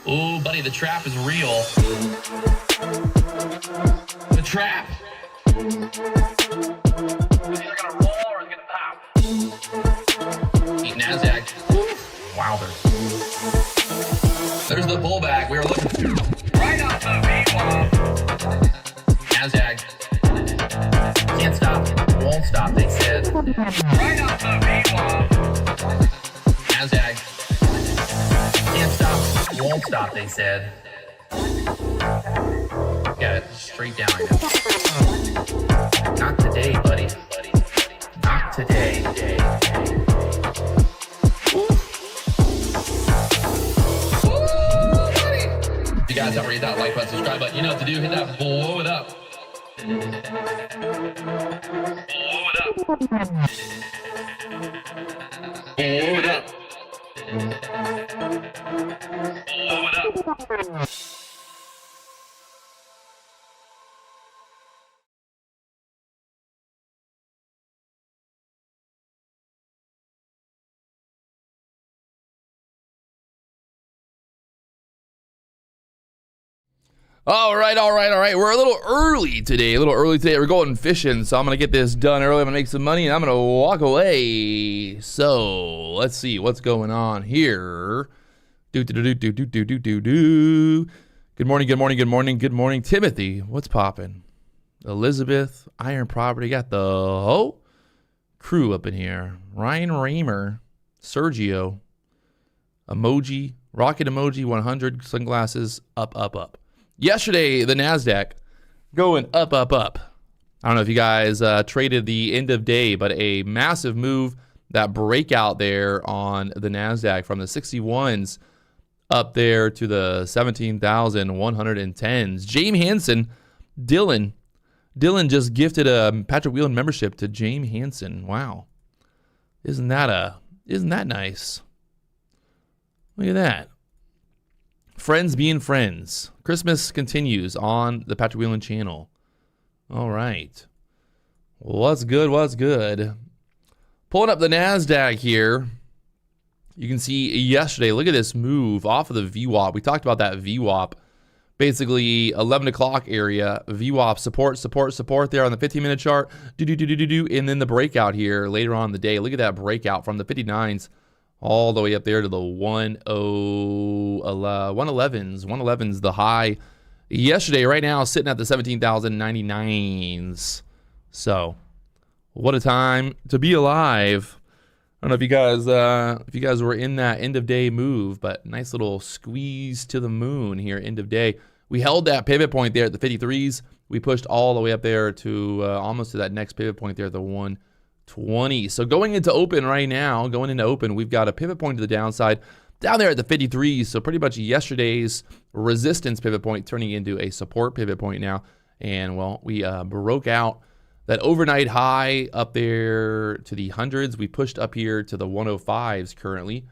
Ooh, buddy, the trap is real. The trap. Is either gonna roll or it's gonna pop. Eat NASDAQ. Wilder. There's the pullback we were looking for. Right off the V1. NASDAQ. Can't stop. Won't stop, they said. Right off the V1. NASDAQ. Can't stop. Won't stop, they said. Got it straight down right now. Not today, buddy. Not today. If you guys haven't hit that like button, subscribe button, you know what to do. Hit that, blow it up. Blow it up. Blow it up. Blow it up. All right. We're a little early today. We're going fishing, so I'm going to get this done early. I'm going to make some money, and I'm going to walk away. So let's see what's going on here. Good morning, Timothy. What's popping? Elizabeth, Iron Property. Got the whole crew up in here. Ryan Raymer, Sergio, Emoji, Rocket Emoji 100, sunglasses, up. Yesterday, the NASDAQ going up. I don't know if you guys traded the end of day, but a massive move, that breakout there on the NASDAQ from the 61s up there to the 17,110s. James Hansen, Dylan just gifted a Patrick Wieland membership to James Hansen. Wow. Isn't that nice? Look at that. Friends being friends. Christmas continues on the Patrick Wieland channel. All right. What's good? Pulling up the NASDAQ here. You can see yesterday, look at this move off of the VWAP. We talked about that VWAP. Basically, 11 o'clock area, VWAP support there on the 15-minute chart. And then the breakout here later on in the day. Look at that breakout from the 59s. All the way up there to the 111s. 111's the high yesterday. Right now, sitting at the 17,099s. So, what a time to be alive. I don't know if you guys were in that end of day move, but nice little squeeze to the moon here, end of day. We held that pivot point there at the 53s. We pushed all the way up there to almost to that next pivot point there at the 120. So going into open right now, we've got a pivot point to the downside down there at the 53s. So pretty much yesterday's resistance pivot point turning into a support pivot point now. And well, we broke out that overnight high up there to the hundreds. We pushed up here to the 105s currently.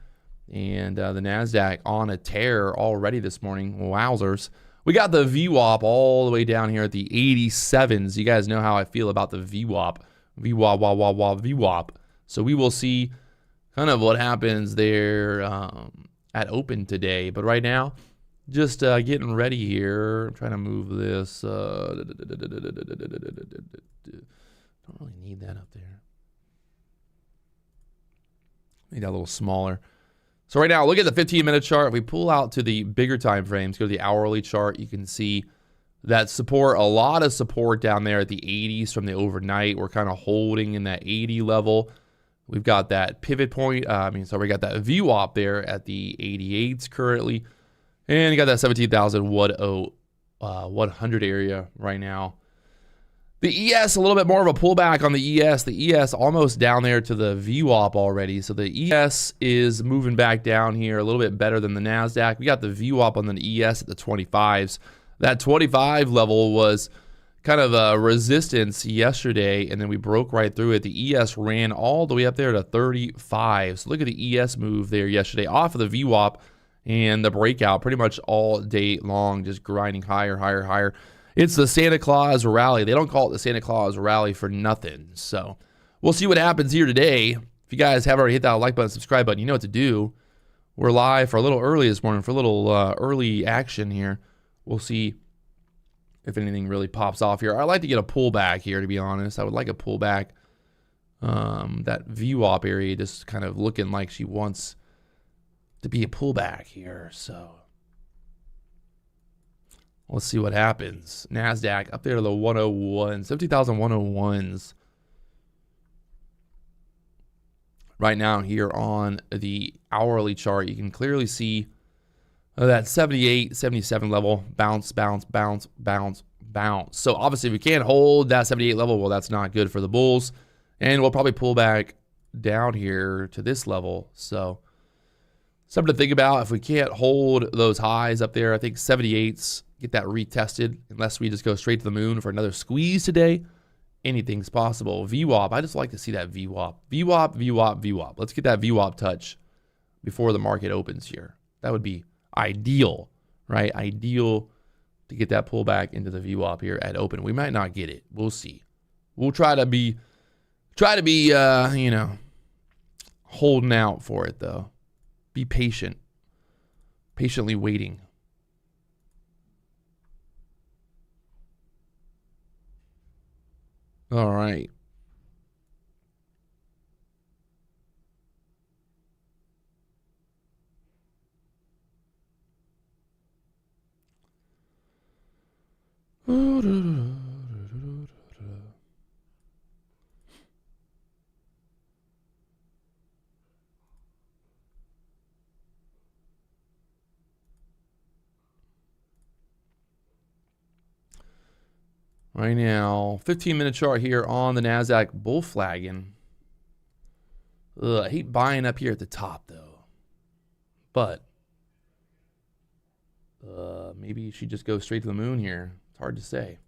And the NASDAQ on a tear already this morning. Wowzers. We got the VWAP all the way down here at the 87s. You guys know how I feel about the VWAP. VWAP. So we will see kind of what happens there at open today. But right now, just getting ready here. I'm trying to move this. Don't really need that up there. Make that a little smaller. So right now, look at the 15-minute chart. If we pull out to the bigger time frames, go to the hourly chart, you can see that support, a lot of support down there at the 80s from the overnight. We're kind of holding in that 80 level. We've got that pivot point. We got that VWAP there at the 88s currently. And you got that 17,100 area right now. The ES, a little bit more of a pullback on the ES. The ES almost down there to the VWAP already. So the ES is moving back down here a little bit better than the NASDAQ. We got the VWAP on the ES at the 25s. That 25 level was kind of a resistance yesterday, and then we broke right through it. The ES ran all the way up there to 35. So look at the ES move there yesterday off of the VWAP and the breakout pretty much all day long, just grinding higher. It's the Santa Claus rally. They don't call it the Santa Claus rally for nothing. So we'll see what happens here today. If you guys have already hit that like button, subscribe button, you know what to do. We're live for a little early this morning, for a little early action here. We'll see if anything really pops off here. I'd like to get a pullback here, to be honest. I would like a pullback. That VWAP area just kind of looking like she wants to be a pullback here. So let's see what happens. NASDAQ up there to the 101s, 50,101s. Right now here on the hourly chart, you can clearly see that 78, 77 level, bounce, bounce, bounce, bounce, bounce. So obviously if we can't hold that 78 level, well, that's not good for the bulls. And we'll probably pull back down here to this level. So something to think about. If we can't hold those highs up there, I think 78s, get that retested, unless we just go straight to the moon for another squeeze today. Anything's possible. VWAP, I just like to see that VWAP. VWAP, VWAP, VWAP. Let's get that VWAP touch before the market opens here. That would be ideal, right? Ideal to get that pullback into the VWAP here at open. We might not get it. We'll see. We'll try to be, you know, holding out for it though. Be patient. Patiently waiting. All right. Right now, 15-minute chart here on the NASDAQ bull flagging. I hate buying up here at the top, though. But maybe she just goes straight to the moon here. It's hard to say.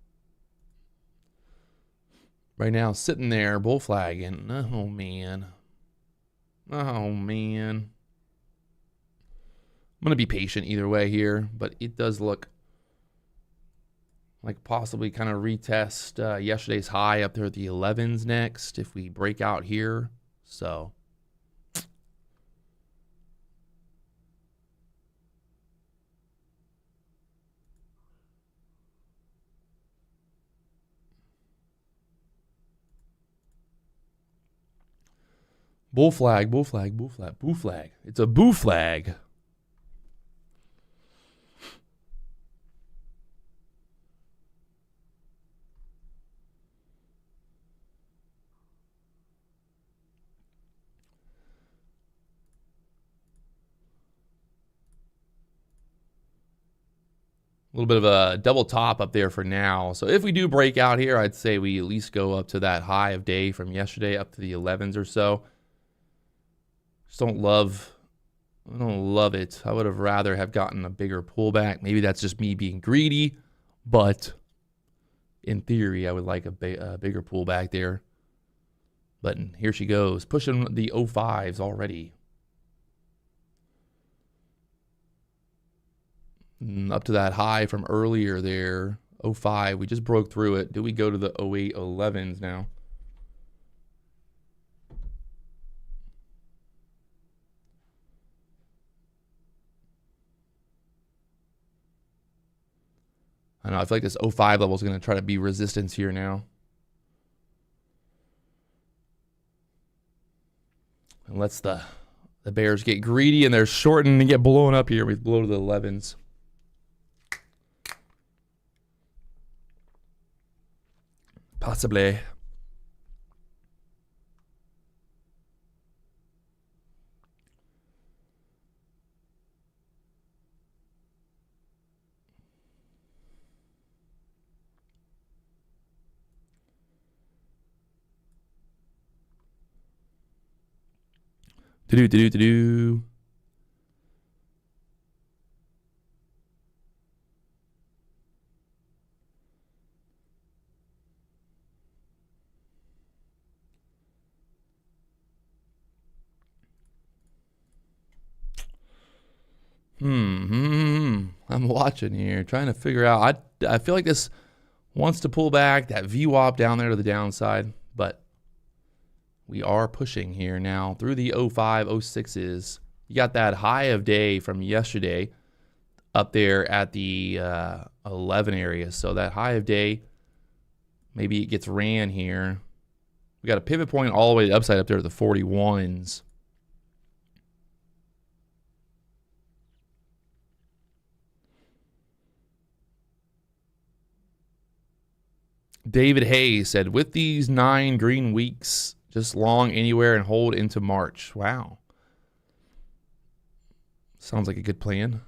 Right now, sitting there, bull flagging. Oh, man. Oh, man. I'm going to be patient either way here, but it does look like possibly kind of retest yesterday's high up there at the 11s next if we break out here. So bull flag, bull flag, bull flag, boo flag. It's a boo flag. A little bit of a double top up there for now. So if we do break out here, I'd say we at least go up to that high of day from yesterday up to the 11s or so. Just I don't love it. I would have rather have gotten a bigger pullback. Maybe that's just me being greedy, but in theory, I would like a bigger pullback there. But here she goes, pushing the 05s already. Up to that high from earlier there, 05. We just broke through it. Do we go to the 08, 11s now? I don't know. I feel like this 05 level is going to try to be resistance here now. And lets the bears get greedy, and they're shorting and get blown up here. We blow to the 11s. Possibly. Do-do-do-do-do-do. I'm watching here, trying to figure out. I feel like this wants to pull back, that VWAP down there to the downside, but we are pushing here now through the 05, 06s. You got that high of day from yesterday up there at the 11 area. So that high of day, maybe it gets ran here. We got a pivot point all the way upside up there to the 41s. David Hayes said, with these 9 green weeks, just long anywhere and hold into March. Wow. Sounds like a good plan.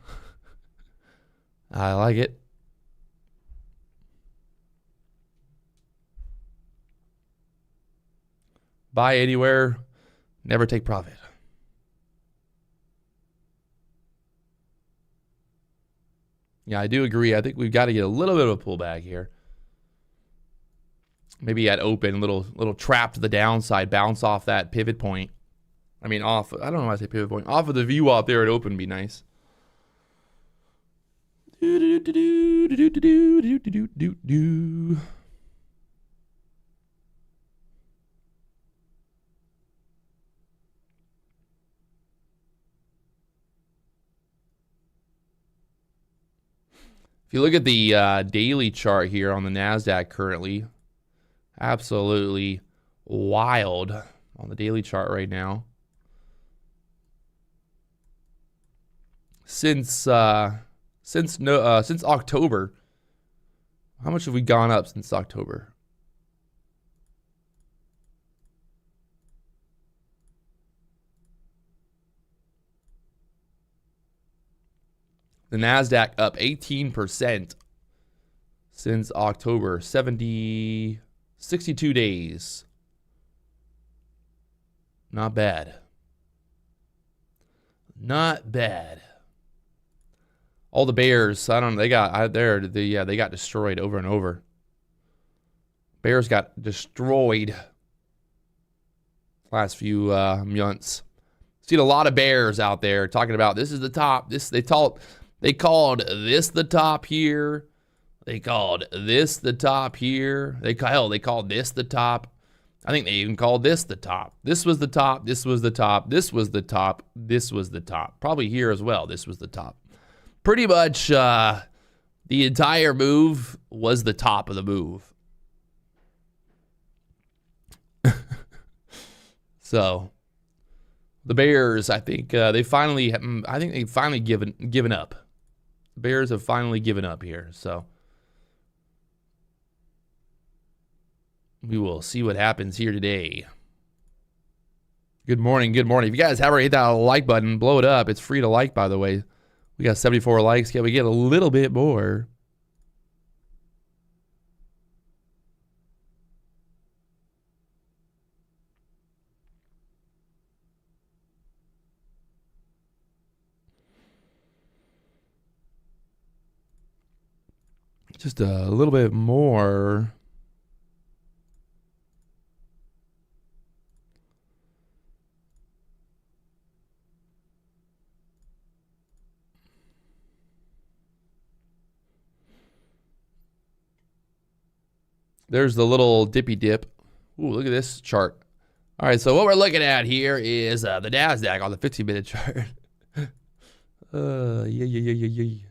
I like it. Buy anywhere, never take profit. Yeah, I do agree. I think we've got to get a little bit of a pullback here. Maybe at open, little trap to the downside, bounce off that pivot point. I mean, off. I don't know why I say pivot point. Off of the VWAP there at open would be nice. If you look at the daily chart here on the NASDAQ currently, absolutely wild on the daily chart right now. Since October, how much have we gone up since October? The NASDAQ up 18% since October, 62 days. Not bad. Not bad. All the bears, I don't know, they got destroyed over and over. Bears got destroyed last few months. Seen a lot of bears out there talking about this is the top. They called this the top here. They called this the top here. They called this the top. I think they even called this the top. This was the top. This was the top. This was the top. This was the top. Probably here as well. This was the top. Pretty much the entire move was the top of the move. So the Bears, I think they've finally given up. The Bears have finally given up here. So we will see what happens here today. Good morning. Good morning. If you guys haven't hit that like button, blow it up. It's free to like, by the way. We got 74 likes. Can we get a little bit more? Just a little bit more. There's the little dippy dip. Ooh, look at this chart. All right, so what we're looking at here is the NASDAQ on the 15-minute chart. Yeah.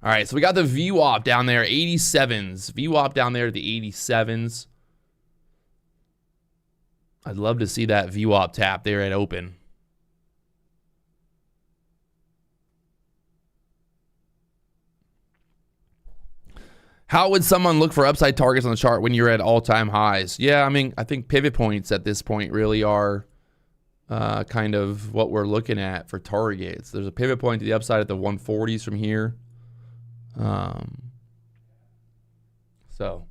All right, so we got the VWAP down there, 87s. VWAP down there at the 87s. I'd love to see that VWAP tap there at open. How would someone look for upside targets on the chart when you're at all-time highs? Yeah, I mean, I think pivot points at this point really are kind of what we're looking at for targets. There's a pivot point to the upside at the 140s from here. So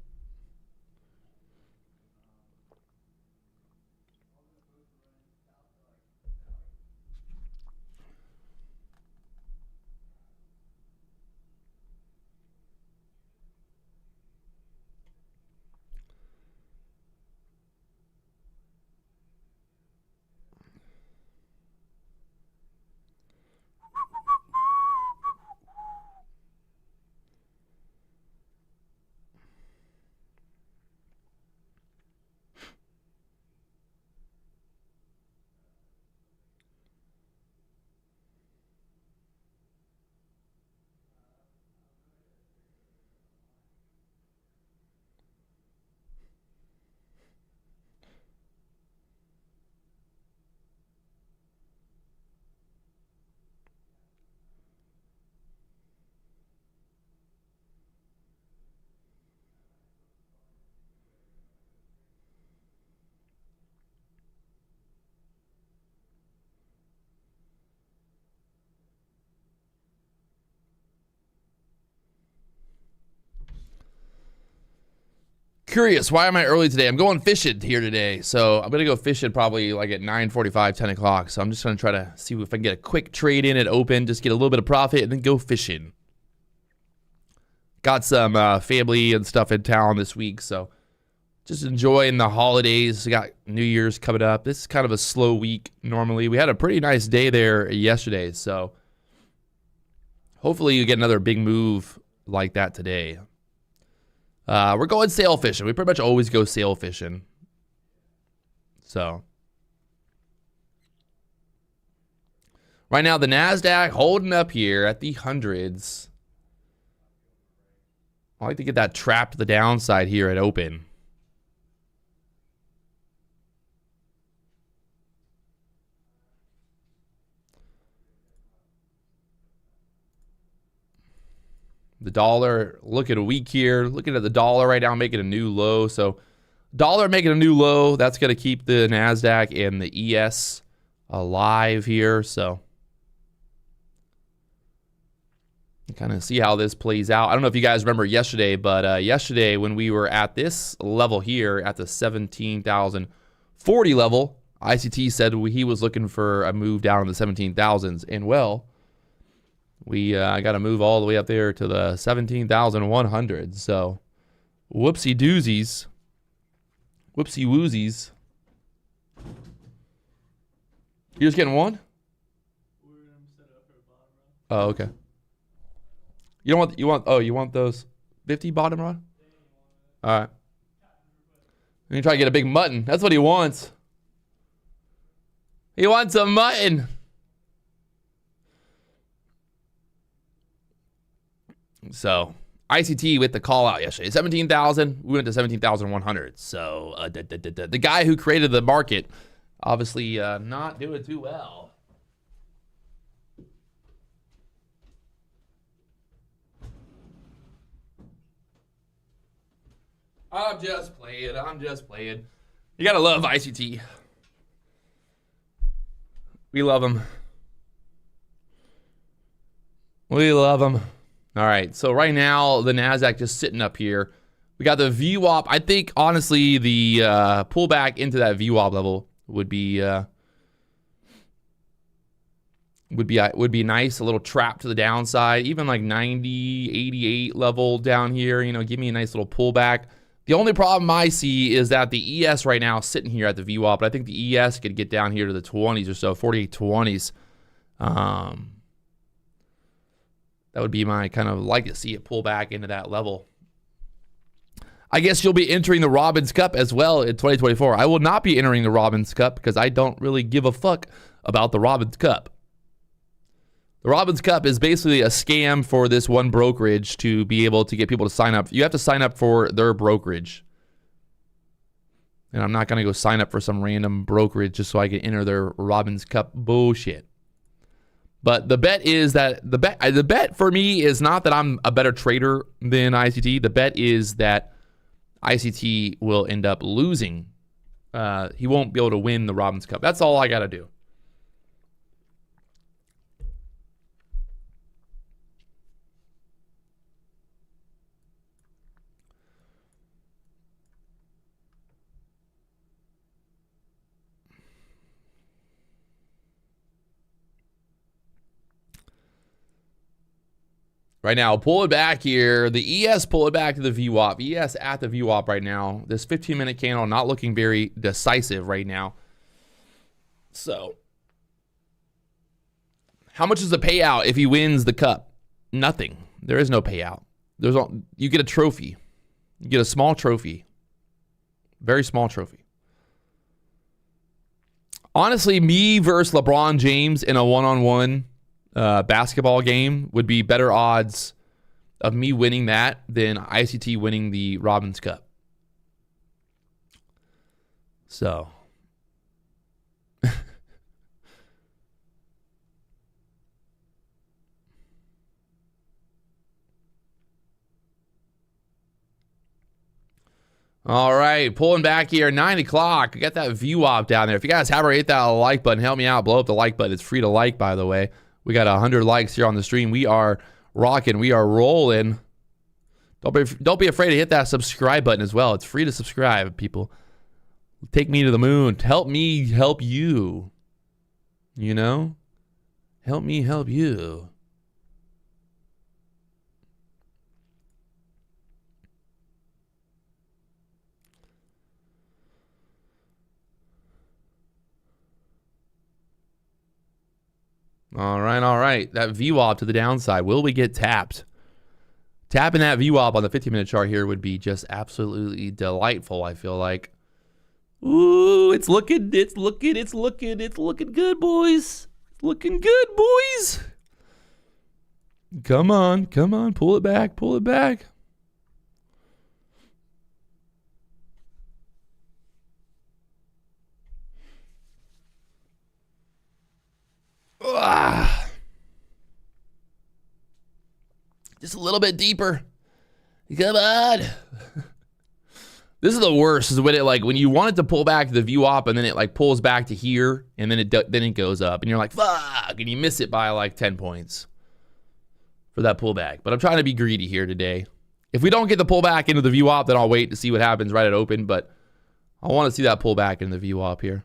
curious, why am I early today? I'm going fishing here today. So I'm going to go fishing probably like at 9:45, 10 o'clock. So I'm just going to try to see if I can get a quick trade in at open, just get a little bit of profit, and then go fishing. Got some family and stuff in town this week, so just enjoying the holidays. We got New Year's coming up. This is kind of a slow week normally. We had a pretty nice day there yesterday, so hopefully you get another big move like that today. We're going sail fishing. We pretty much always go sail fishing. So right now the NASDAQ holding up here at the hundreds. I like to get that trap to the downside here at open. The dollar, look at a week here. Looking at the dollar right now, making a new low. So dollar making a new low. That's going to keep the NASDAQ and the ES alive here. So kind of see how this plays out. I don't know if you guys remember yesterday, but yesterday when we were at this level here at the 17,040 level, ICT said he was looking for a move down in the 17,000s. And well, we got to move all the way up there to the 17,100. So whoopsie doozies. Whoopsie woozies. You're just getting one? Oh, okay. You want those 50 bottom rod? All right. You try to get a big mutton. That's what he wants. He wants a mutton. So ICT with the call out yesterday, 17,000. We went to 17,100. So the guy who created the market, obviously not doing too well. I'm just playing. You gotta love ICT. We love him. We love him. All right, so right now the NASDAQ just sitting up here. We got the VWAP. I think honestly the pullback into that VWAP level would be nice. A little trap to the downside, even like 90, 88 level down here. You know, give me a nice little pullback. The only problem I see is that the ES right now is sitting here at the VWAP, but I think the ES could get down here to the 20s or so, 48 20s. That would be my kind of like to see it pull back into that level. I guess you'll be entering the Robbins Cup as well in 2024. I will not be entering the Robbins Cup because I don't really give a fuck about the Robbins Cup. The Robbins Cup is basically a scam for this one brokerage to be able to get people to sign up. You have to sign up for their brokerage. And I'm not going to go sign up for some random brokerage just so I can enter their Robbins Cup bullshit. But the bet is that the bet for me is not that I'm a better trader than ICT. The bet is that ICT will end up losing. He won't be able to win the Robbins Cup. That's all I got to do. Right now, pull it back here. The ES pull it back to the VWAP. ES at the VWAP right now. This 15-minute candle not looking very decisive right now. So, how much is the payout if he wins the cup? Nothing. There is no payout. You get a trophy. You get a small trophy. Very small trophy. Honestly, me versus LeBron James in a one-on-one basketball game would be better odds of me winning that than ICT winning the Robbins Cup. So all right, pulling back here, 9 o'clock. We got that VWAP down there. If you guys haven't hit that like button, help me out. Blow up the like button. It's free to like, by the way. We got 100 likes here on the stream. We are rocking. We are rolling. Don't be afraid to hit that subscribe button as well. It's free to subscribe, people. Take me to the moon. Help me help you. You know? Help me help you. All right. That VWAP to the downside. Will we get tapped? Tapping that VWAP on the 15-minute chart here would be just absolutely delightful, I feel like. Ooh, it's looking good, boys. It's looking good, boys. Come on. Pull it back. Just a little bit deeper. Come on. This is the worst, is when it when you want it to pull back to the VWAP and then it pulls back to here and then it goes up and you're like, fuck, and you miss it by 10 points for that pullback. But I'm trying to be greedy here today. If we don't get the pullback into the VWAP, then I'll wait to see what happens right at open, but I want to see that pullback in the VWAP here.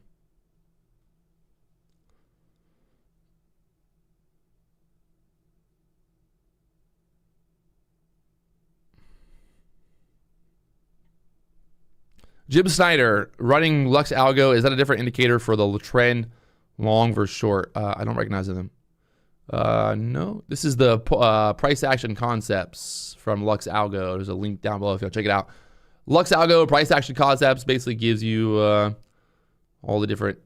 Jim Snyder, running Lux Algo, is that a different indicator for the trend, long versus short? I don't recognize them. No, this is the price action concepts from Lux Algo. There's a link down below if you want to check it out. Lux Algo price action concepts basically gives you all the different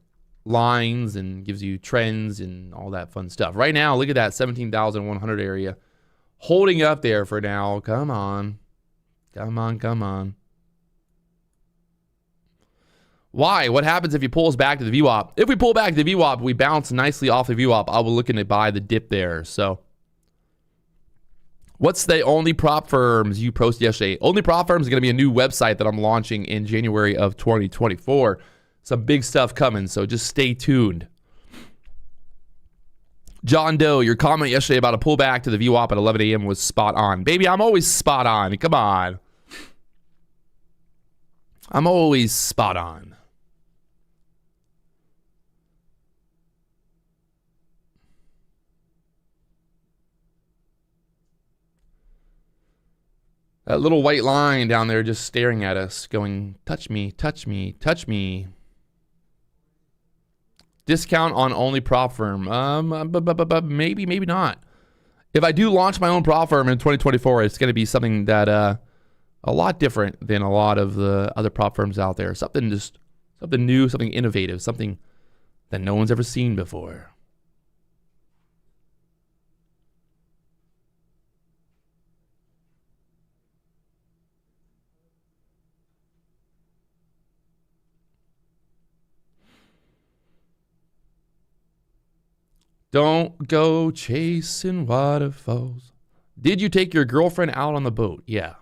lines and gives you trends and all that fun stuff. Right now, look at that 17,100 area holding up there for now. Come on. Why? What happens if he pulls back to the VWAP? If we pull back to the VWAP, we bounce nicely off the VWAP. I was looking to buy the dip there. So, what's the only prop firms you posted yesterday? Only prop firms is going to be a new website that I'm launching in January of 2024. Some big stuff coming, so just stay tuned. John Doe, your comment yesterday about a pullback to the VWAP at 11 a.m. was spot on. Baby, I'm always spot on. Come on. I'm always spot on. That little white line down there just staring at us, going, touch me, touch me, touch me. Discount on only prop firm. Maybe, maybe not. If I do launch my own prop firm in 2024, it's going to be something that a lot different than a lot of the other prop firms out there. Something new, something innovative, something that no one's ever seen before. Don't go chasing waterfalls. Did you take your girlfriend out on the boat? Yeah,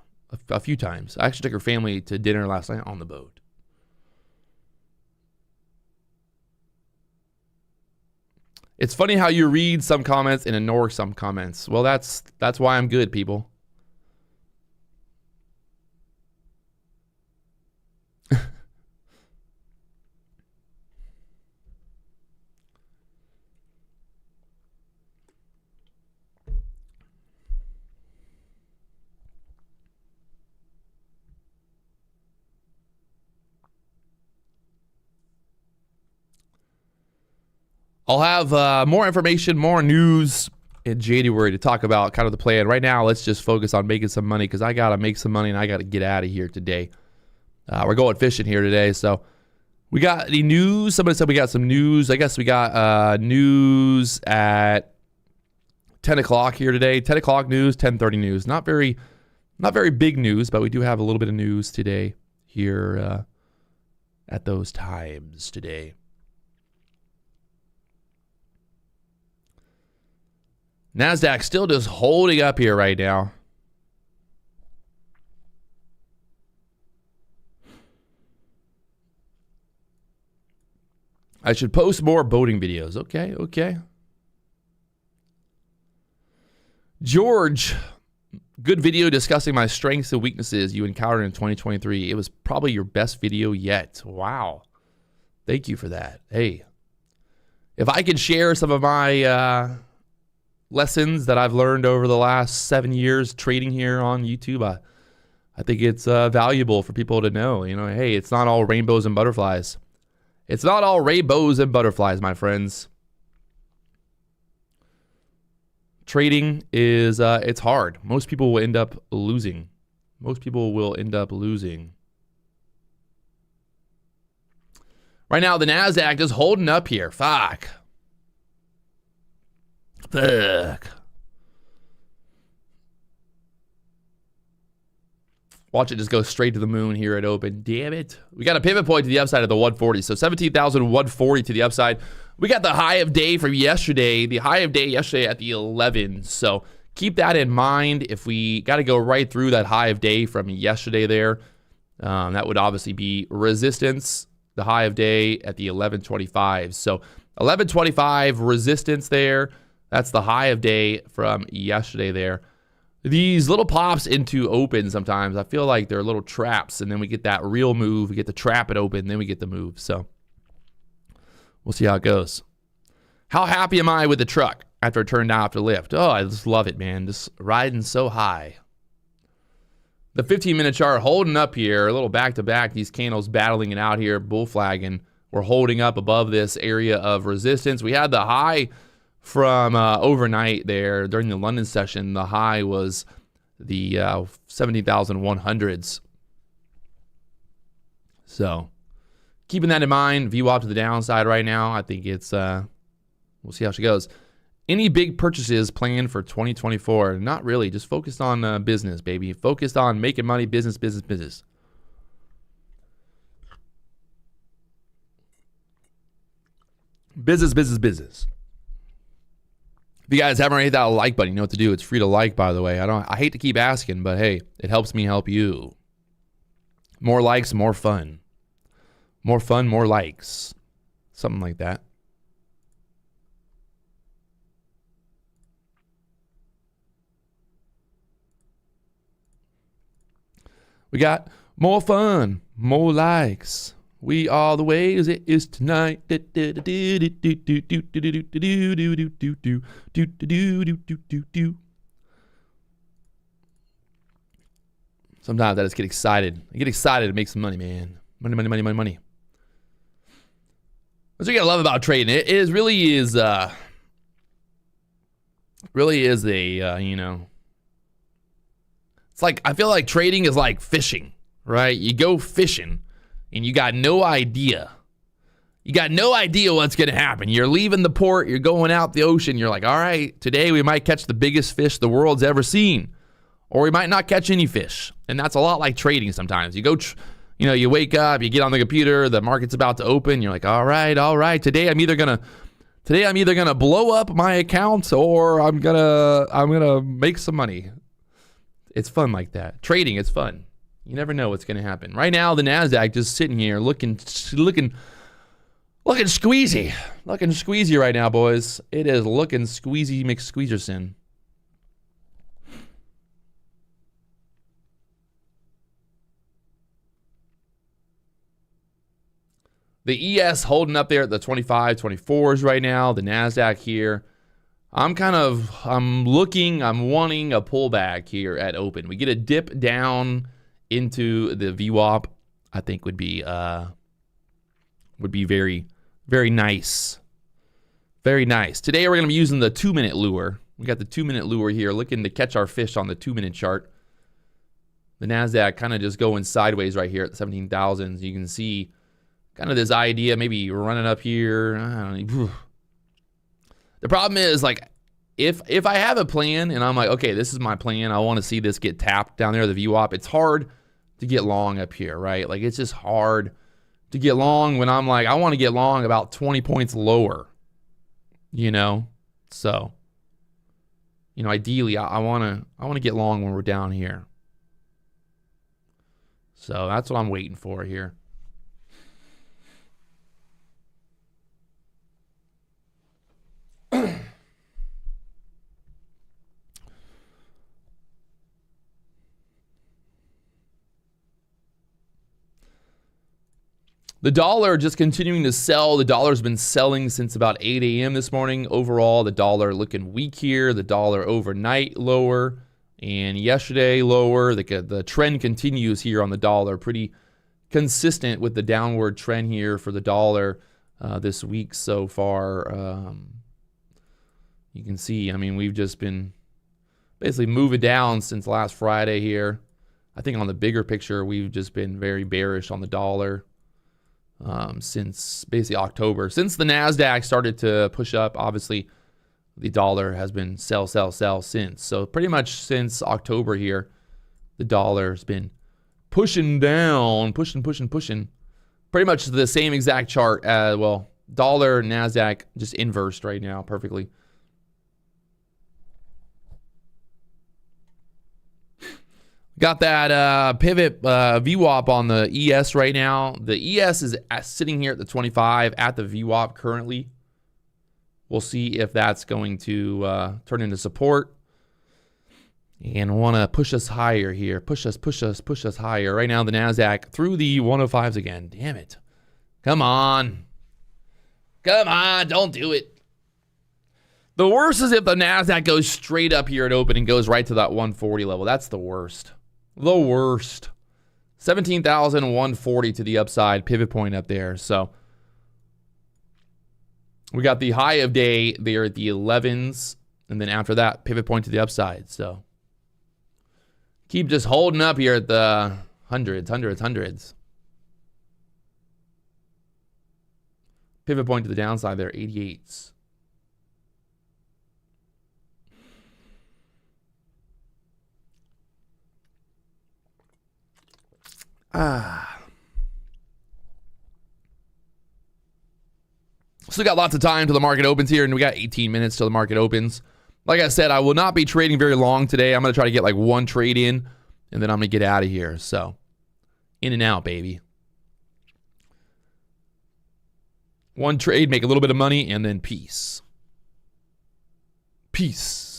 a few times. I actually took her family to dinner last night on the boat. It's funny how you read some comments and ignore some comments. Well, that's why I'm good, people. I'll have more information, more news in January to talk about kind of the plan. Right now, let's just focus on making some money because I got to make some money and I got to get out of here today. We're going fishing here today. So we got any news? Somebody said we got some news. I guess we got news at 10 o'clock here today. 10 o'clock news, 10:30 news. Not very big news, but we do have a little bit of news today here at those times today. NASDAQ still just holding up here right now. I should post more boating videos. Okay. George, Good video discussing my strengths and weaknesses you encountered in 2023. It was probably your best video yet. Wow. Thank you for that. Hey, if I could share some of my lessons that I've learned over the last 7 years trading here on YouTube, I think it's valuable for people to know. You know, hey, it's not all rainbows and butterflies. It's not all rainbows and butterflies, my friends. Trading is, it's hard. Most people will end up losing. Most people will end up losing. Right now, the NASDAQ is holding up here. Fuck. Watch it just go straight to the moon here at open. Damn it. We got a pivot point to the upside of the 140. So 17,140 to the upside. We got the high of day from yesterday. The high of day yesterday at the 11. So keep that in mind. If we got to go right through that high of day from yesterday there, that would obviously be resistance. The high of day at the 1125. So 1125 resistance there. That's the high of day from yesterday there. These little pops into open sometimes, I feel like they're little traps, and then we get that real move. We get the trap at open, then we get the move. So we'll see how it goes. How happy am I with the truck after it turned out after lift? Oh, I just love it, man. Just riding so high. The 15-minute chart holding up here, a little back-to-back. These candles battling it out here, bull flagging. We're holding up above this area of resistance. We had the high from overnight there during the London session. The high was the 70,100s. So keeping that in mind, VWAP to the downside right now. I think it's, we'll see how she goes. Any big purchases planned for 2024? Not really. Just focused on business, baby. Focused on making money, business, business, business. Business, business, business. If you guys haven't already hit that like button, you know what to do. It's free to like, by the way. I hate to keep asking, but hey, it helps me help you. More likes, more fun. More fun, more likes. Something like that. We got more fun, more likes. We are the way as it is tonight. Sometimes I just get excited. I get excited to make some money, man. Money, money, money, money, money. That's what you gotta love about trading. It is really is a you know. It's like, I feel like trading is like fishing, right? You go fishing and you got no idea. You got no idea what's going to happen. You're leaving the port, you're going out the ocean. You're like, all right, today we might catch the biggest fish the world's ever seen. Or we might not catch any fish. And that's a lot like trading sometimes. You go, you know, you wake up, you get on the computer, the market's about to open. You're like, all right, today I'm either going to blow up my account or I'm going to make some money. It's fun like that. Trading, it's fun. You never know what's going to happen. Right now, the NASDAQ just sitting here looking squeezy. Looking squeezy right now, boys. It is looking squeezy McSqueezerson. The ES holding up there at the 25, 24s right now. The NASDAQ here. I'm wanting a pullback here at open. We get a dip down into the VWAP, I think would be very, very nice. Very nice. Today we're going to be using the 2-minute lure. We got the 2-minute lure here, looking to catch our fish on the 2-minute chart. The NASDAQ kind of just going sideways right here at the 17,000s. You can see kind of this idea, maybe running up here. I don't know. The problem is, like, if I have a plan and I'm like, okay, this is my plan, I want to see this get tapped down there, the VWAP, it's hard to get long up here, right? Like, it's just hard to get long when I'm like, I want to get long about 20 points lower, you know? So, you know, ideally, I want to get long when we're down here. So that's what I'm waiting for here. The dollar just continuing to sell. The dollar's been selling since about 8 a.m. this morning. Overall, the dollar looking weak here. The dollar overnight lower, and yesterday lower. The trend continues here on the dollar. Pretty consistent with the downward trend here for the dollar this week so far. You can see, I mean, we've just been basically moving down since last Friday here. I think on the bigger picture, we've just been very bearish on the dollar. Since basically October. Since the NASDAQ started to push up, obviously the dollar has been sell since. So pretty much since October here, the dollar's been pushing down, pushing. Pretty much the same exact chart as, well, dollar, NASDAQ just inversed right now perfectly. Got that pivot VWAP on the ES right now. The ES is sitting here at the 25 at the VWAP currently. We'll see if that's going to turn into support. And want to push us higher here. Push us higher. Right now the NASDAQ through the 105s again. Damn it. Come on. Come on, don't do it. The worst is if the NASDAQ goes straight up here at open and goes right to that 140 level. That's the worst. The worst. 17,140 to the upside, pivot point up there. So we got the high of day there at the 11s, and then after that, pivot point to the upside. So keep just holding up here at the hundreds. Pivot point to the downside there, 88s. Still got lots of time till the market opens here, and we got 18 minutes till the market opens. Like I said, I will not be trading very long today. I'm going to try to get like one trade in, and then I'm going to get out of here. So, in and out, baby. One trade, make a little bit of money, and then peace. Peace.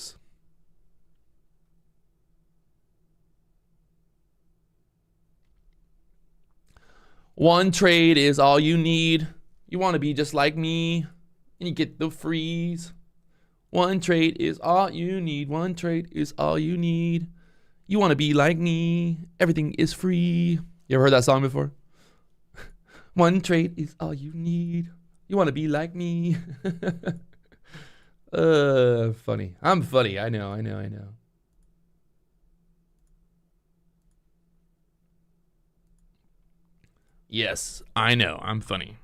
One trade is all you need. You want to be just like me, and you get the freeze. One trade is all you need. One trade is all you need. You want to be like me. Everything is free. You ever heard that song before? One trade is all you need. You want to be like me. Funny. I'm funny. I know. Yes, I know. I'm funny.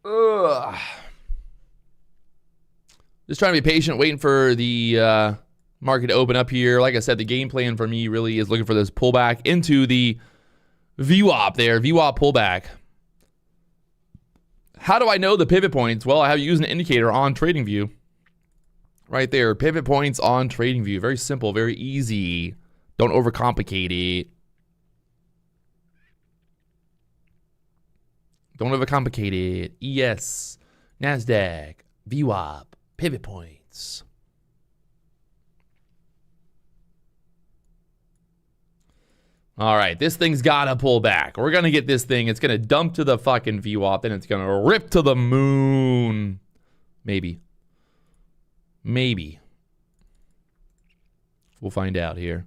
Ugh. Just trying to be patient, waiting for the market to open up here. Like I said, the game plan for me really is looking for this pullback into the VWAP there, VWAP pullback. How do I know the pivot points? Well, I have used an indicator on TradingView. Right there, pivot points on TradingView. Very simple, very easy. Don't overcomplicate it. Don't overcomplicate it. ES, NASDAQ, VWAP, pivot points. All right, this thing's got to pull back. We're going to get this thing. It's going to dump to the fucking VWAP, then it's going to rip to the moon. Maybe. Maybe. We'll find out here.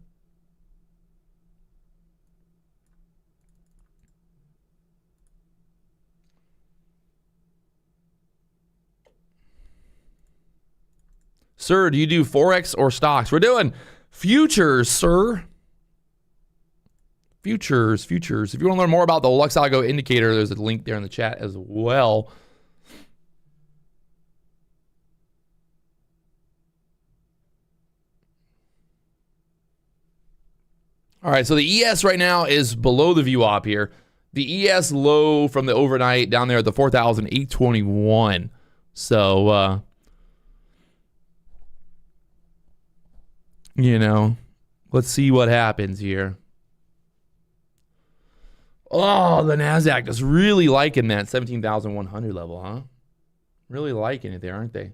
Sir, do you do Forex or stocks? We're doing futures, sir. Futures. If you want to learn more about the Lux Algo indicator, there's a link there in the chat as well. All right, so the ES right now is below the VWAP here. The ES low from the overnight down there at the 4,821. So, you know, let's see what happens here. Oh, the NASDAQ is really liking that 17,100 level, huh? Really liking it there, aren't they?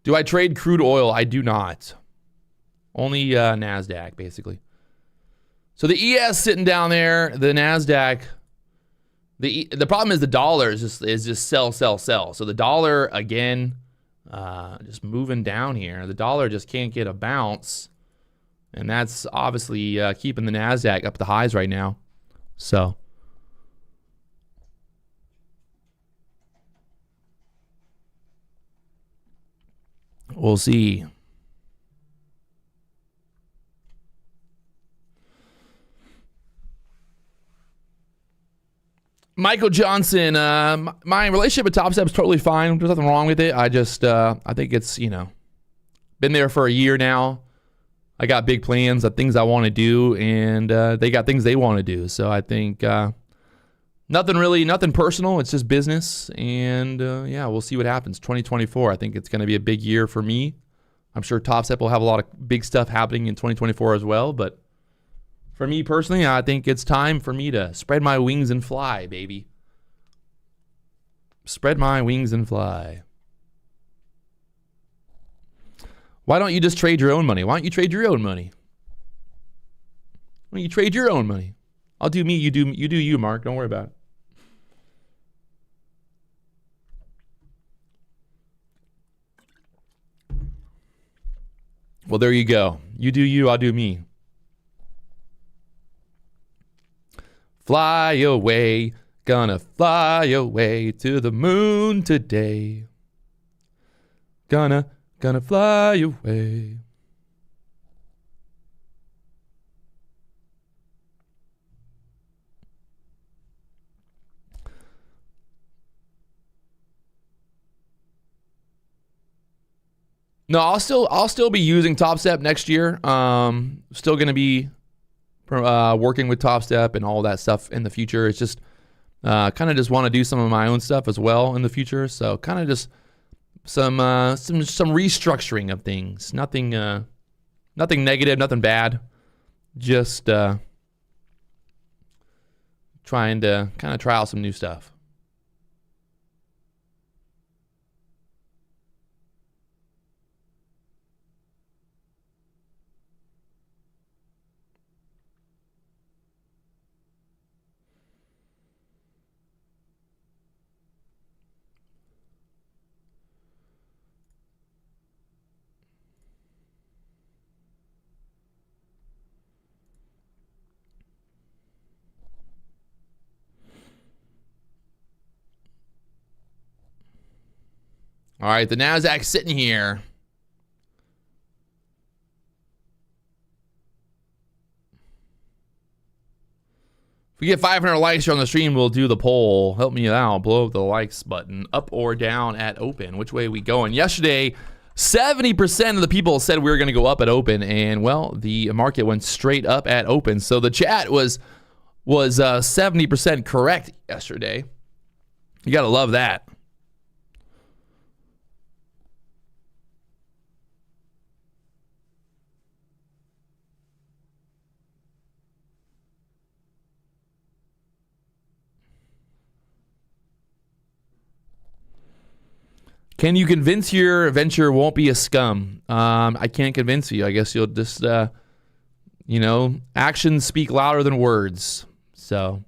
Do I trade crude oil? I do not. Only NASDAQ, basically. So the ES sitting down there, the NASDAQ. The problem is the dollar is just sell. So the dollar, again, just moving down here. The dollar just can't get a bounce. And that's obviously keeping the NASDAQ up the highs right now. So we'll see. Michael Johnson, my relationship with Topstep is totally fine. There's nothing wrong with it. I just, I think it's, you know, been there for a year now. I got big plans of things I want to do, and they got things they want to do. So I think nothing personal. It's just business, and yeah, we'll see what happens. 2024, I think it's going to be a big year for me. I'm sure Topstep will have a lot of big stuff happening in 2024 as well, but for me personally, I think it's time for me to spread my wings and fly, baby. Spread my wings and fly. Why don't you just trade your own money? Why don't you trade your own money? Why don't you trade your own money? I'll do me, you do you, Mark. Don't worry about it. Well, there you go. You do you, I'll do me. Fly away, gonna fly away to the moon today. Gonna fly away. No, I'll still be using Topstep next year. Still gonna be working with Topstep and all that stuff in the future. It's just kind of just want to do some of my own stuff as well in the future. So kind of just some restructuring of things. Nothing negative, nothing bad. Just trying to kind of try out some new stuff. All right, the NASDAQ sitting here. If we get 500 likes here on the stream, we'll do the poll. Help me out. Blow up the likes button. Up or down at open. Which way are we going? Yesterday, 70% of the people said we were going to go up at open, and well, the market went straight up at open. So the chat was 70% correct yesterday. You got to love that. Can you convince your venture won't be a scum? I can't convince you. I guess you'll just, you know, actions speak louder than words. So.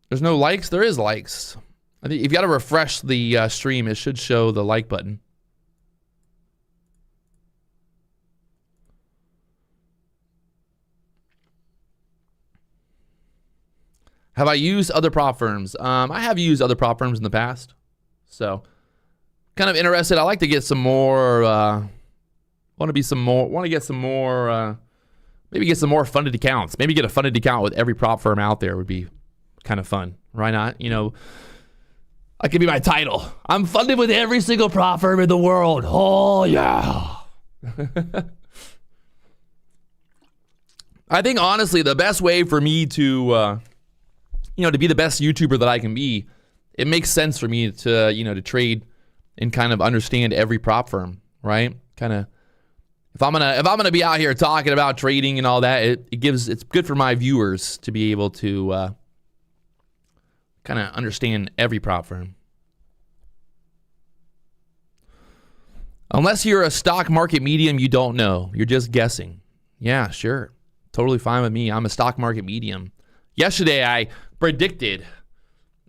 There's no likes? There is likes. I think you've got to refresh the stream. It should show the like button. Have I used other prop firms? I have used other prop firms in the past. So kind of interested. I like to get some more, want to get some more, maybe get some more funded accounts. Maybe get a funded account with every prop firm out there would be kind of fun. Why not? You know, that could be my title. I'm funded with every single prop firm in the world. Oh, yeah. I think, honestly, the best way for me to, to be the best YouTuber that I can be, it makes sense for me to, to trade and kind of understand every prop firm, right? Kind of, if I'm gonna be out here talking about trading and all that, it's good for my viewers to be able to kind of understand every prop firm. Unless you're a stock market medium, you don't know. You're just guessing. Yeah, sure. Totally fine with me. I'm a stock market medium. Yesterday, I predicted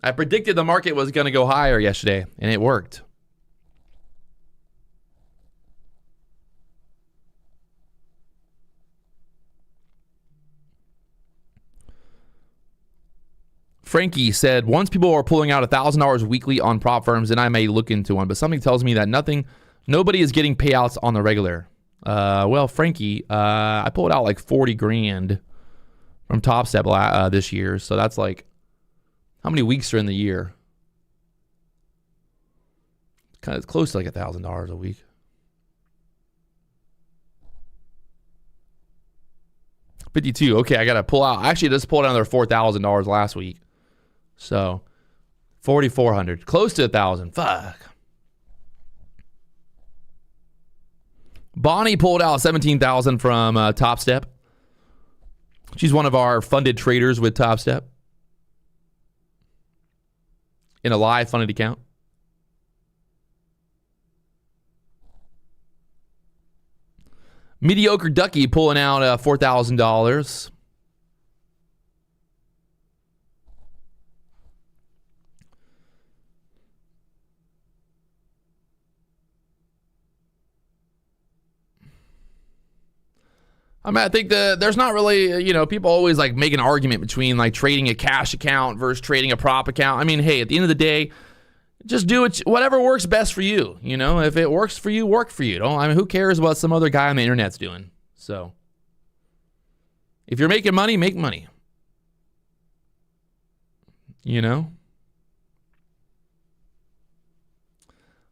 the market was going to go higher yesterday, and it worked. Frankie said, once people are pulling out $1,000 weekly on prop firms, then I may look into one, but something tells me that nobody is getting payouts on the regular. Well, Frankie, I pulled out like 40 grand from Topstep this year. So that's like, how many weeks are in the year? Kind of close to like $1,000 a week. $52. Okay, I got to pull out. Actually, I just pulled out another $4,000 last week. So $4,400, close to $1,000. Fuck. Bonnie pulled out $17,000 from Topstep. She's one of our funded traders with Topstep in a live funded account. Mediocre Ducky pulling out $4,000. I mean, I think there's not really, people always like make an argument between like trading a cash account versus trading a prop account. I mean, hey, at the end of the day, just do whatever works best for you. If it works for you, work for you. Who cares what some other guy on the internet's doing? So if you're making money, make money.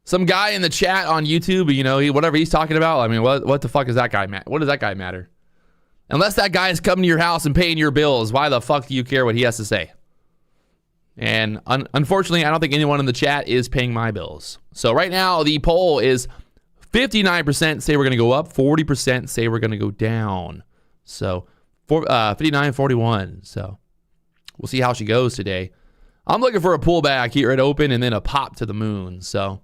Some guy in the chat on YouTube, whatever he's talking about, I mean, what the fuck is that guy what does that guy matter? Unless that guy is coming to your house and paying your bills, why the fuck do you care what he has to say? And unfortunately, I don't think anyone in the chat is paying my bills. So right now, the poll is 59% say we're going to go up, 40% say we're going to go down. So 59-41. So we'll see how she goes today. I'm looking for a pullback here at open and then a pop to the moon. So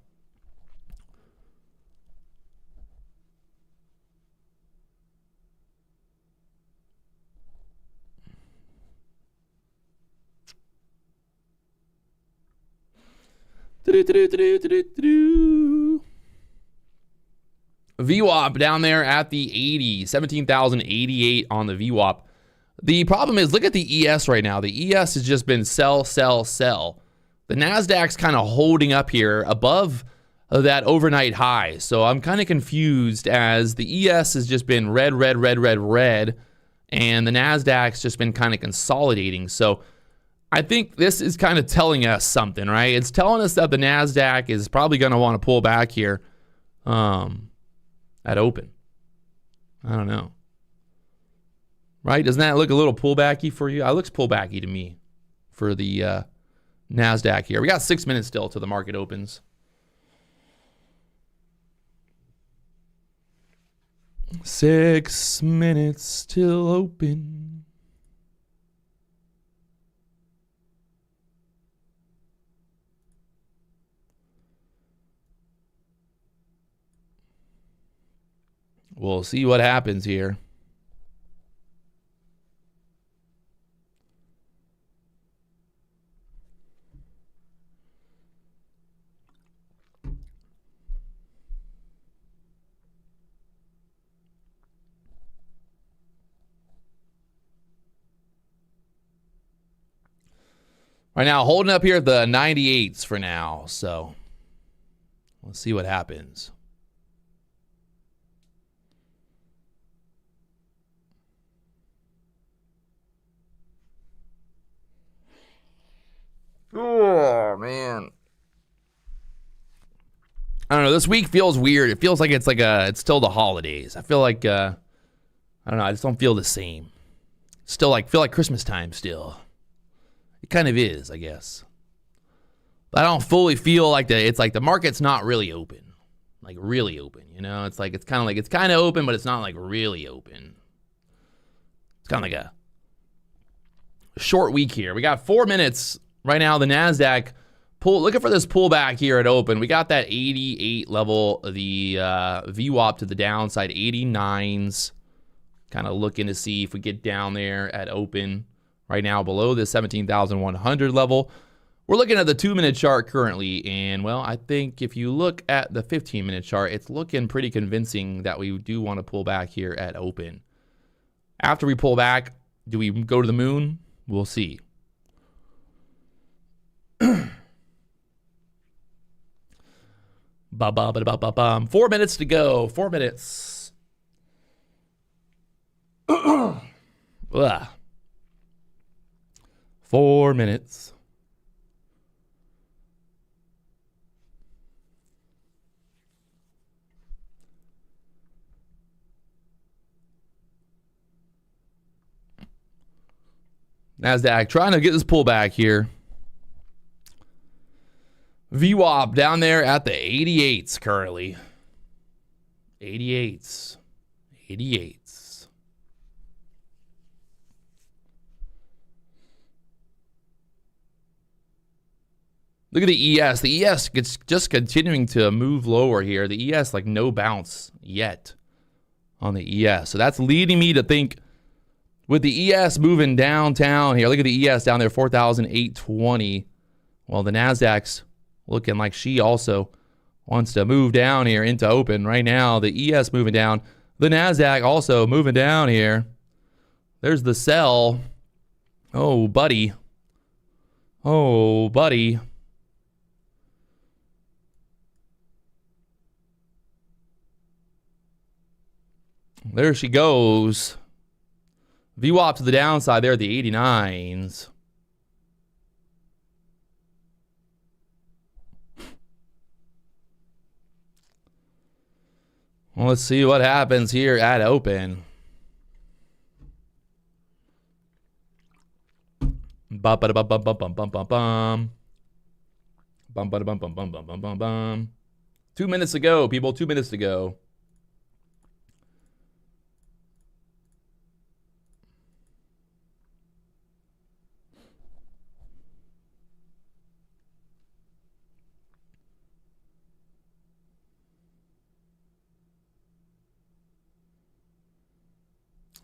VWAP down there at the 80, 17,088 on the VWAP. The problem is, look at the ES right now. The ES has just been sell, sell, sell. The NASDAQ's kind of holding up here above that overnight high. So I'm kind of confused as the ES has just been red, red, red, red, red. And the NASDAQ's just been kind of consolidating. So I think this is kind of telling us something, right? It's telling us that the NASDAQ is probably going to want to pull back here at open. I don't know. Right? Doesn't that look a little pullbacky for you? It looks pullbacky to me for the NASDAQ here. We got 6 minutes still till the market opens. 6 minutes till open. We'll see what happens here. Right now, holding up here at the 98s for now. So let's see what happens. Oh, man. I don't know. This week feels weird. It feels like it's still the holidays. I feel like, I don't know. I just don't feel the same. Still feel like Christmas time still. It kind of is, I guess. But I don't fully feel like it's like the market's not really open. Like really open, you know? It's kind of open, but it's not like really open. It's kind of like a short week here. We got 4 minutes right now. The NASDAQ looking for this pullback here at open. We got that 88 level, the VWAP to the downside, 89s. Kind of looking to see if we get down there at open. Right now below the 17,100 level. We're looking at the 2-minute chart currently, and well, I think if you look at the 15-minute chart, it's looking pretty convincing that we do want to pull back here at open. After we pull back, do we go to the moon? We'll see. 4 minutes to go. 4 minutes. Ugh. 4 minutes. NASDAQ trying to get this pullback here. VWAP down there at the 88s currently. 88s. 88s. Look at the ES. The ES gets just continuing to move lower here. The ES like no bounce yet on the ES. So that's leading me to think with the ES moving downtown here. Look at the ES down there, 4,820. Well, the NASDAQ's looking like she also wants to move down here into open. Right now, the ES moving down. The NASDAQ also moving down here. There's the sell. Oh, buddy. Oh, buddy. There she goes. VWAP to the downside there, the 89s. Well, let's see what happens here at open. Bum ba bum bum bum bum bum bum bum. Bum ba bum bum bum bum bum bum bum. 2 minutes to go, people. 2 minutes to go.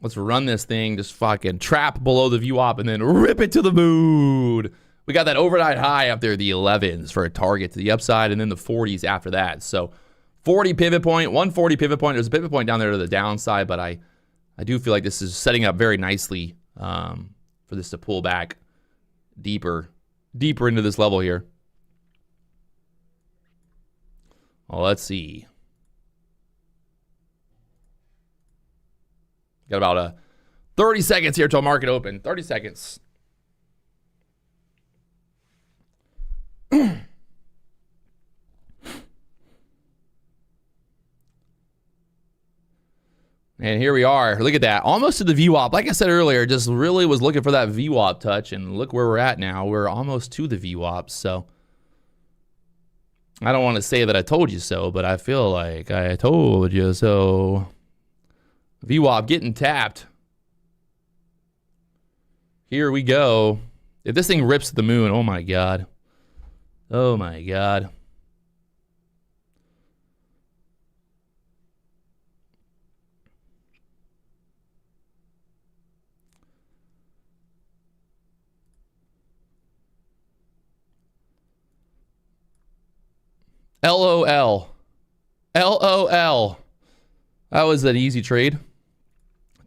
Let's run this thing, just fucking trap below the VWAP and then rip it to the moon. We got that overnight high up there, the 11s for a target to the upside, and then the 40s after that. So 40 pivot point, 140 pivot point. There's a pivot point down there to the downside, but I do feel like this is setting up very nicely for this to pull back deeper into this level here. Well, let's see. Got about 30 seconds here till market open. 30 seconds. And here we are. Look at that. Almost to the VWAP. Like I said earlier, just really was looking for that VWAP touch. And look where we're at now. We're almost to the VWAP. So I don't want to say that I told you so, but I feel like I told you so. VWAP getting tapped. Here we go. If this thing rips to the moon, oh my God. Oh my God. LOL. LOL. That was an easy trade.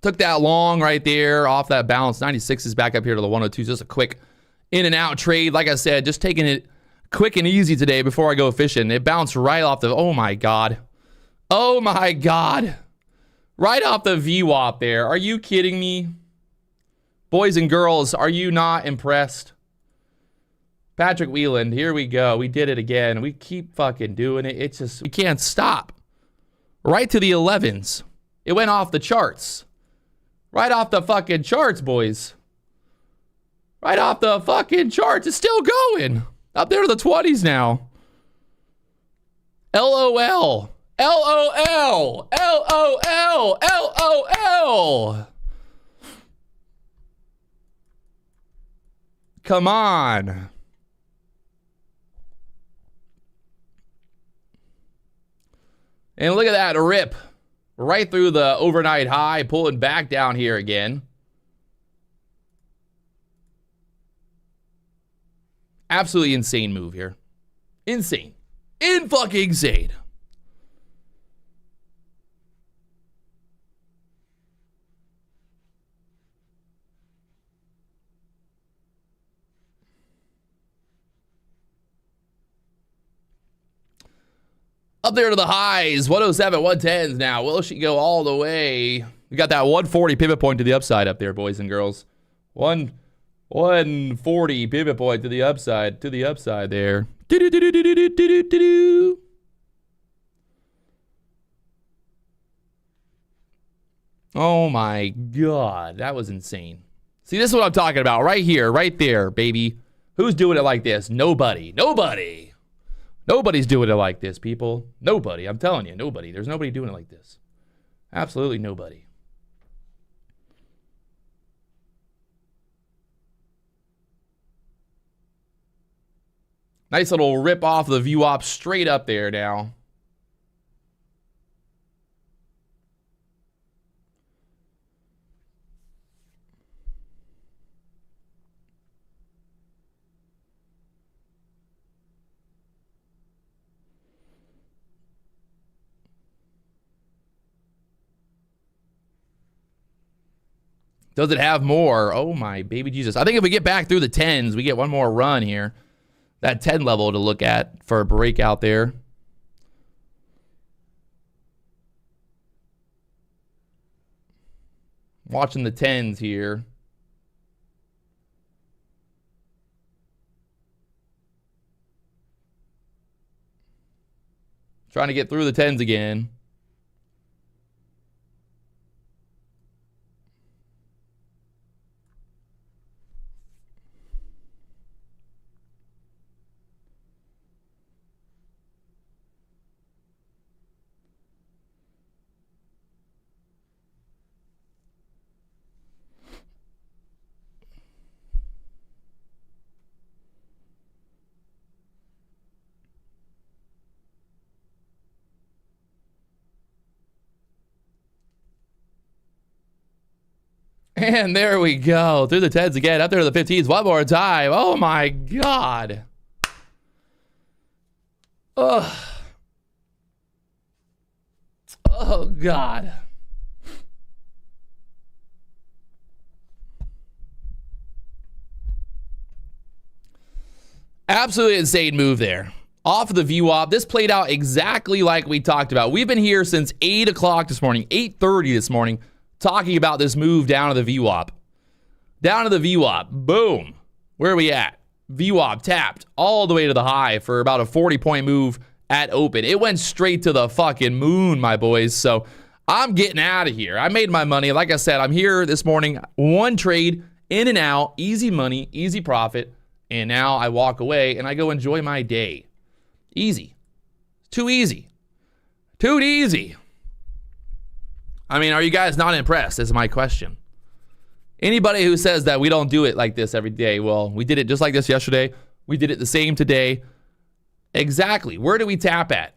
Took that long right there off that bounce. 96 is back up here to the 102. Just a quick in and out trade. Like I said, just taking it quick and easy today before I go fishing. It bounced right off the, oh my God. Oh my God. Right off the VWAP there. Are you kidding me? Boys and girls, are you not impressed? Patrick Wieland, here we go. We did it again. We keep fucking doing it. It's just, we can't stop. Right to the 11s. It went off the charts. Right off the fucking charts, boys. Right off the fucking charts. It's still going. Up there to the 20s now. LOL. LOL. LOL. LOL. Come on. And look at that rip. Right through the overnight high, pulling back down here again. Absolutely insane move here. Insane. In-fucking insane. Up there to the highs, 107, 110s now. Will she go all the way? We got that 140 pivot point to the upside up there, boys and girls. 140 pivot point to the upside there. Oh my God, that was insane. See, this is what I'm talking about right here, right there, baby. Who's doing it like this? Nobody. Nobody. Nobody's doing it like this, people. Nobody. I'm telling you, nobody. There's nobody doing it like this. Absolutely nobody. Nice little rip off the VWAP straight up there now. Does it have more? Oh my baby Jesus. I think if we get back through the 10s, we get one more run here. That 10 level to look at for a breakout there. Watching the 10s here. Trying to get through the 10s again. And there we go. Through the 10s again. Up there to the 15s. One more time. Oh, my God. Ugh. Oh, God. Absolutely insane move there. Off of the VWAP. This played out exactly like we talked about. We've been here since 8 o'clock this morning, 8:30 this morning, talking about this move down to the VWAP. Down to the VWAP. Boom. Where are we at? VWAP tapped all the way to the high for about a 40-point move at open. It went straight to the fucking moon, my boys. So I'm getting out of here. I made my money. Like I said, I'm here this morning. One trade, in and out, easy money, easy profit. And now I walk away and I go enjoy my day. Easy. Too easy. Too easy. I mean, are you guys not impressed is my question. Anybody who says that we don't do it like this every day, well, we did it just like this yesterday. We did it the same today. Exactly. Where do we tap at?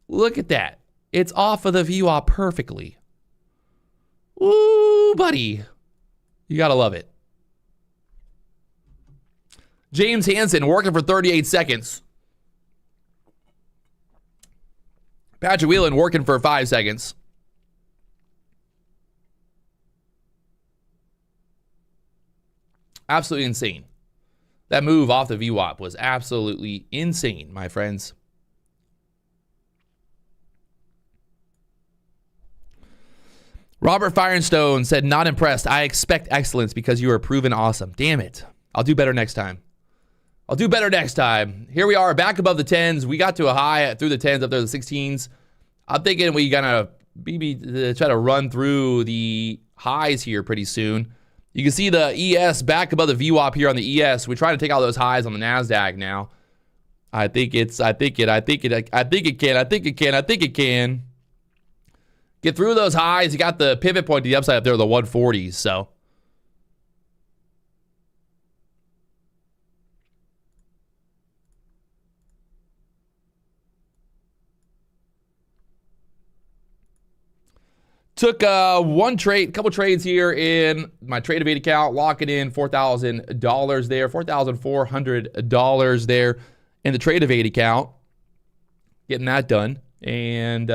Look at that. It's off of the VWAP perfectly. Ooh, buddy. You got to love it. James Hansen working for 38 seconds. Patrick Wieland working for 5 seconds. Absolutely insane. That move off the VWAP was absolutely insane, my friends. Robert Firestone said, not impressed. I expect excellence because you are proven awesome. Damn it. I'll do better next time. I'll do better next time. Here we are back above the 10s. We got to a high through the 10s up there, the 16s. I'm thinking we gonna maybe try to run through the highs here pretty soon. You can see the ES back above the VWAP here on the ES. We're trying to take out those highs on the NASDAQ now. I think it can. Get through those highs. You got the pivot point to the upside up there, the 140s. So took one trade, couple trades here in my Trade Evade account, locking in $4,000 there, $4,400 there in the Trade Evade account, getting that done, and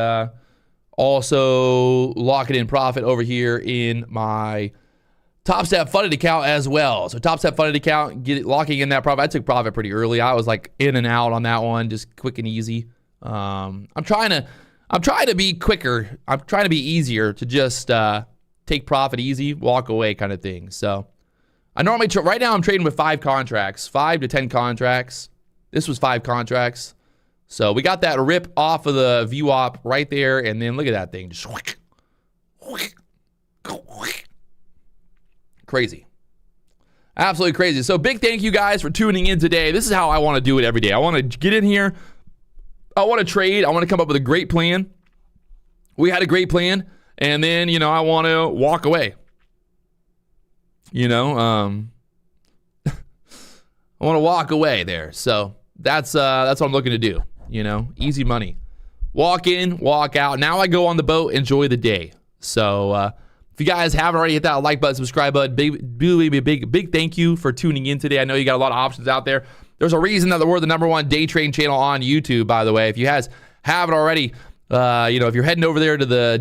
also locking in profit over here in my Topstep funded account as well. So Topstep funded account, locking in that profit. I took profit pretty early. I was like in and out on that one, just quick and easy. I'm trying to be quicker. I'm trying to be easier to just take profit easy, walk away kind of thing. So I normally, right now I'm trading with 5 contracts, 5 to 10 contracts. This was 5 contracts. So we got that rip off of the VWAP right there. And then look at that thing. Just crazy. Absolutely crazy. So big thank you guys for tuning in today. This is how I want to do it every day. I want to get in here. I want to trade. I want to come up with a great plan. We had a great plan. And then, you know, I want to walk away. You know, I want to walk away there. So that's what I'm looking to do. You know, easy money. Walk in, walk out. Now I go on the boat, enjoy the day. So if you guys haven't already, hit that like button, subscribe button. Big thank you for tuning in today. I know you got a lot of options out there. There's a reason that we're the #1 day trading channel on YouTube, by the way. If you guys haven't already, you know, if you're heading over there to the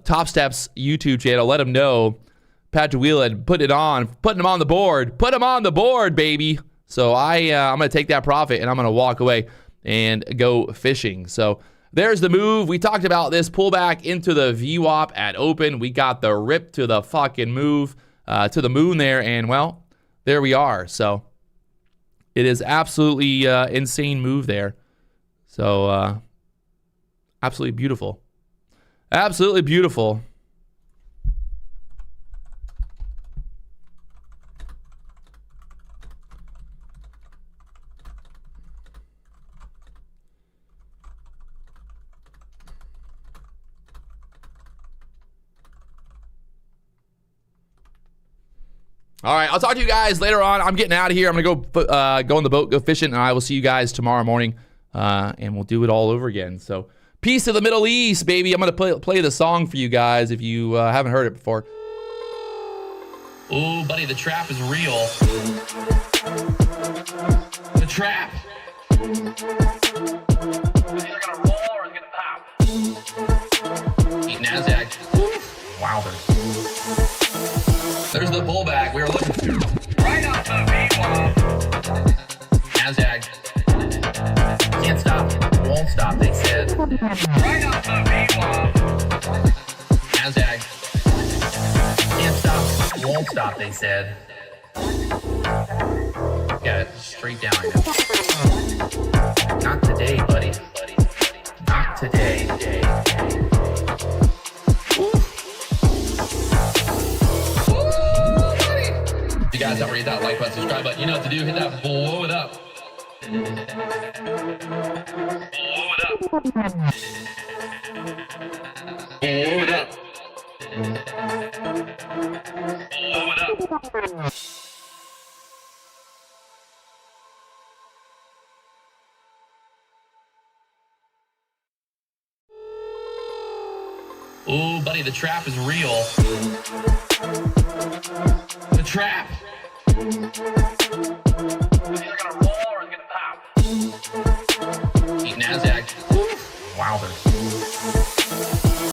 Topstep's YouTube channel, let them know Patrick Wieland putting them on the board. Put them on the board, baby. So I'm going to take that profit and I'm going to walk away and go fishing. So there's the move. We talked about this pullback into the VWAP at open. We got the rip to the fucking move to the moon there. And, well, there we are. So it is absolutely insane move there. So absolutely beautiful. Absolutely beautiful. All right, I'll talk to you guys later on. I'm getting out of here. I'm going to go on the boat, go fishing, and I will see you guys tomorrow morning, and we'll do it all over again. So peace to the Middle East, baby. I'm going to play the song for you guys if you haven't heard it before. Ooh, buddy, the trap is real. The trap. It's either going to roll or it's going to pop. Eat NASDAQ. Wowzers. There's the pullback we were looking for. Right off the VWAP. NASDAQ. Can't stop, won't stop, they said. Right off the VWAP. NASDAQ. Can't stop, won't stop, they said. Got it straight down right now. Not today, buddy. Not today. If you guys haven't hit that like button, subscribe button, you know what to do. Hit that, blow it up. Blow it up. Blow it up. Blow it up. Ooh, buddy, the trap is real. The trap.